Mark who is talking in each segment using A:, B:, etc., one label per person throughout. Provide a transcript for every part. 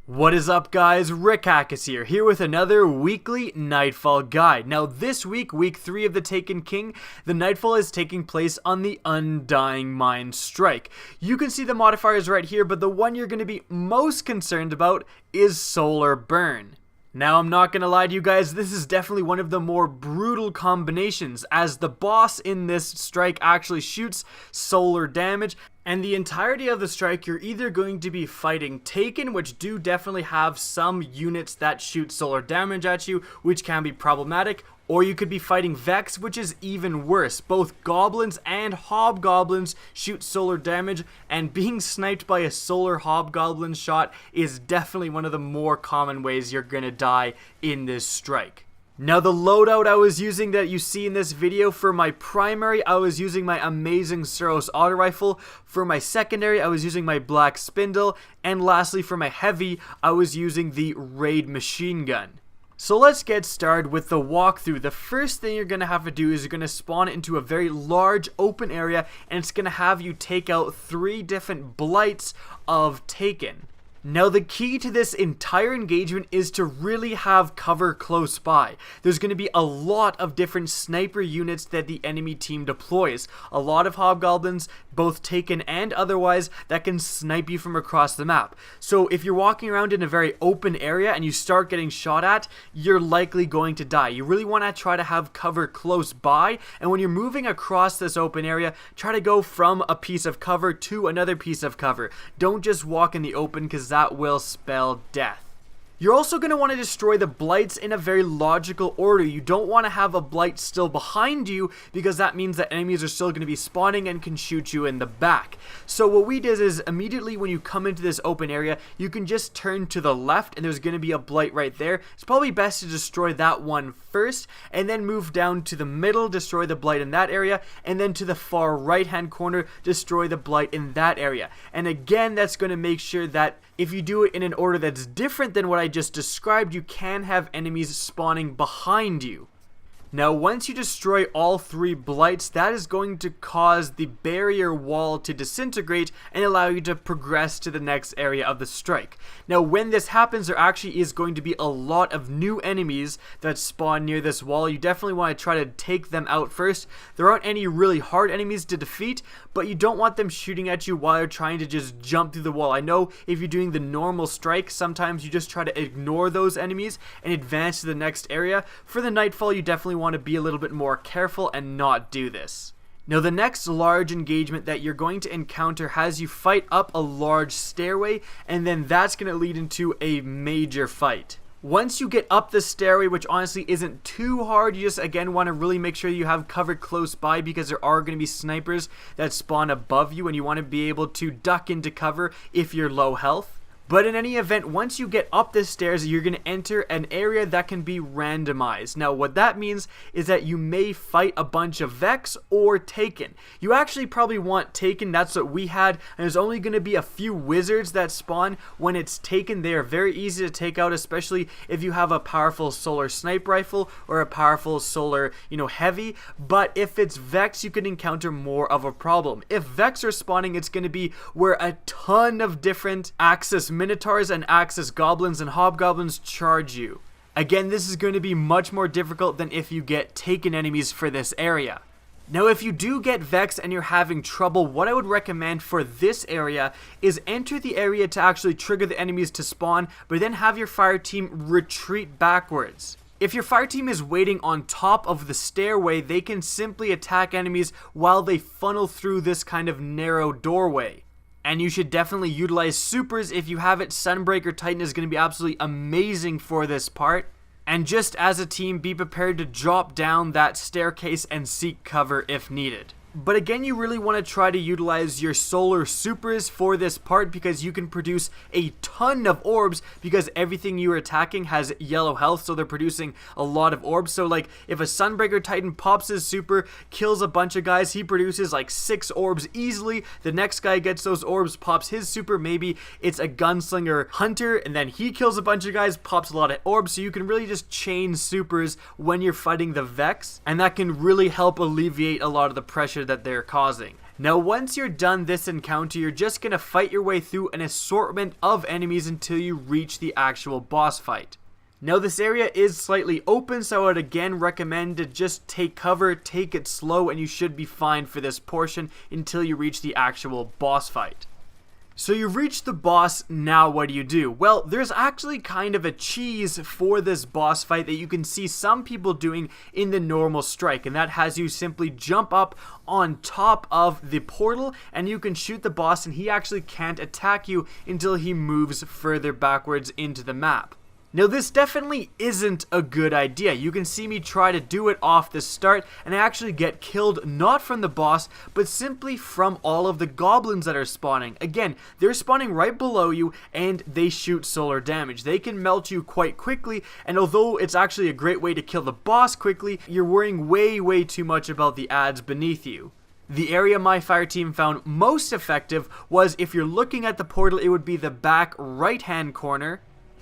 A: What is up, guys? Rick Hackus here with another weekly Nightfall guide. Now this week, week 3 of the Taken King, the Nightfall is taking place on the Undying Mind Strike. You can see the modifiers right here, but the one you're going to be most concerned about is Solar Burn. Now, I'm not going to lie to you guys, this is definitely one of the more brutal combinations, as the boss in this strike actually shoots solar damage, and the entirety of the strike you're either going to be fighting Taken, which do definitely have some units that shoot solar damage at you, which can be problematic, or you could be fighting Vex, which is even worse. Both goblins and hobgoblins shoot solar damage, and being sniped by a solar hobgoblin shot is definitely one of the more common ways you're gonna die in this strike. Now, the loadout I was using that you see in this video, for my primary, I was using my amazing Suros auto rifle. For my secondary, I was using my black spindle. And lastly, for my heavy, I was using the raid machine gun. So let's get started with the walkthrough. The first thing you're going to have to do is you're going to spawn into a very large open area, and it's going to have you take out 3 different blights of Taken. Now, the key to this entire engagement is to really have cover close by. There's going to be a lot of different sniper units that the enemy team deploys. A lot of hobgoblins, both Taken and otherwise, that can snipe you from across the map. So if you're walking around in a very open area and you start getting shot at, you're likely going to die. You really want to try to have cover close by, and when you're moving across this open area, try to go from a piece of cover to another piece of cover. Don't just walk in the open, because that will spell death. You're also going to want to destroy the blights in a very logical order. You don't want to have a blight still behind you, because that means that enemies are still going to be spawning and can shoot you in the back. So what we did is, immediately when you come into this open area, you can just turn to the left and there's going to be a blight right there. It's probably best to destroy that one first, and then move down to the middle, destroy the blight in that area, and then to the far right hand corner, destroy the blight in that area. And again, that's going to make sure that if you do it in an order that's different than what I just described, you can have enemies spawning behind you. Now, once you destroy all 3 blights, that is going to cause the barrier wall to disintegrate and allow you to progress to the next area of the strike. Now, when this happens, there actually is going to be a lot of new enemies that spawn near this wall. You definitely want to try to take them out first. There aren't any really hard enemies to defeat, but you don't want them shooting at you while you're trying to just jump through the wall. I know if you're doing the normal strike, sometimes you just try to ignore those enemies and advance to the next area. For the Nightfall, you definitely want to be a little bit more careful and not do this. Now, the next large engagement that you're going to encounter has you fight up a large stairway, and then that's going to lead into a major fight. Once you get up the stairway, which honestly isn't too hard, you just again want to really make sure you have cover close by, because there are going to be snipers that spawn above you and you want to be able to duck into cover if you're low health. But in any event, once you get up the stairs, you're going to enter an area that can be randomized. Now, what that means is that you may fight a bunch of Vex or Taken. You actually probably want Taken, that's what we had, and there's only going to be a few wizards that spawn when it's Taken. They are very easy to take out, especially if you have a powerful solar sniper rifle or a powerful solar, heavy. But if it's Vex, you can encounter more of a problem. If Vex are spawning, it's going to be where a ton of different Axis Minotaurs and Axis Goblins and Hobgoblins charge you. Again, this is going to be much more difficult than if you get Taken enemies for this area. Now, if you do get Vex and you're having trouble, what I would recommend for this area is enter the area to actually trigger the enemies to spawn, but then have your fire team retreat backwards. If your fire team is waiting on top of the stairway, they can simply attack enemies while they funnel through this kind of narrow doorway. And you should definitely utilize supers. If you have it, Sunbreaker Titan is going to be absolutely amazing for this part. And just as a team, be prepared to drop down that staircase and seek cover if needed. But again, you really want to try to utilize your solar supers for this part, because you can produce a ton of orbs, because everything you are attacking has yellow health, so they're producing a lot of orbs. So like if a Sunbreaker Titan pops his super, kills a bunch of guys, he produces like 6 orbs easily. The next guy gets those orbs, pops his super, maybe it's a Gunslinger Hunter, and then he kills a bunch of guys, pops a lot of orbs. So you can really just chain supers when you're fighting the Vex, and that can really help alleviate a lot of the pressure that they're causing. Now once you're done this encounter, you're just going to fight your way through an assortment of enemies until you reach the actual boss fight. Now this area is slightly open, so I would again recommend to just take cover, take it slow, and you should be fine for this portion until you reach the actual boss fight. So you've reached the boss, now what do? Well, there's actually kind of a cheese for this boss fight that you can see some people doing in the normal strike, and that has you simply jump up on top of the portal and you can shoot the boss, and he actually can't attack you until he moves further backwards into the map. Now this definitely isn't a good idea. You can see me try to do it off the start and I actually get killed not from the boss but simply from all of the goblins that are spawning. Again, they're spawning right below you and they shoot solar damage. They can melt you quite quickly, and although it's actually a great way to kill the boss quickly, you're worrying way too much about the adds beneath you. The area my fire team found most effective was, if you're looking at the portal, it would be the back right hand corner.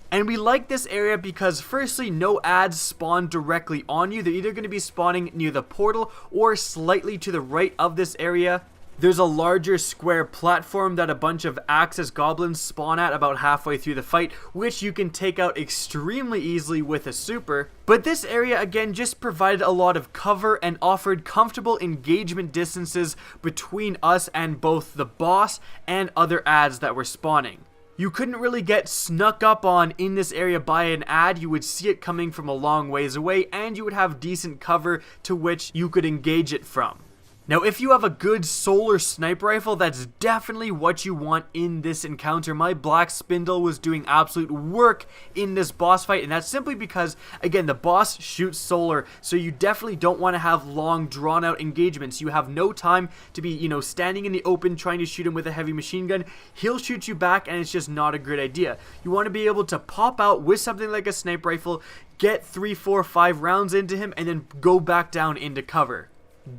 A: And we like this area because firstly, no adds spawn directly on you. They're either going to be spawning near the portal or slightly to the right of this area. There's a larger square platform that a bunch of Axis goblins spawn at about halfway through the fight, which you can take out extremely easily with a super. But this area again just provided a lot of cover and offered comfortable engagement distances between us and both the boss and other adds that were spawning. You couldn't really get snuck up on in this area by an ad. You would see it coming from a long ways away, and you would have decent cover to which you could engage it from. Now if you have a good solar sniper rifle, that's definitely what you want in this encounter. My black spindle was doing absolute work in this boss fight, and that's simply because, again, the boss shoots solar, so you definitely don't want to have long drawn out engagements. You have no time to be, standing in the open trying to shoot him with a heavy machine gun. He'll shoot you back and it's just not a good idea. You want to be able to pop out with something like a sniper rifle, get 3, 4, 5 rounds into him, and then go back down into cover.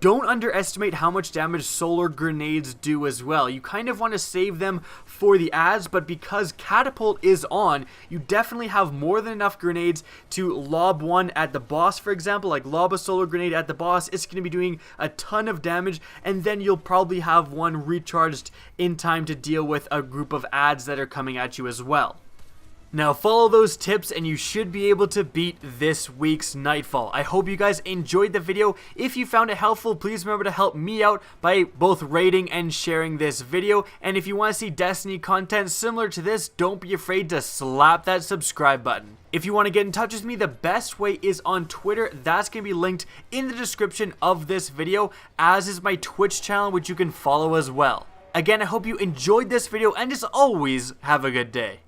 A: Don't underestimate how much damage solar grenades do as well. You kind of want to save them for the adds, but because catapult is on, you definitely have more than enough grenades to lob one at the boss, for example. Like lob a solar grenade at the boss, it's going to be doing a ton of damage, and then you'll probably have one recharged in time to deal with a group of adds that are coming at you as well. Now follow those tips and you should be able to beat this week's Nightfall. I hope you guys enjoyed the video. If you found it helpful, please remember to help me out by both rating and sharing this video. And if you want to see Destiny content similar to this, don't be afraid to slap that subscribe button. If you want to get in touch with me, the best way is on Twitter. That's going to be linked in the description of this video, as is my Twitch channel, which you can follow as well. Again, I hope you enjoyed this video, and as always, have a good day.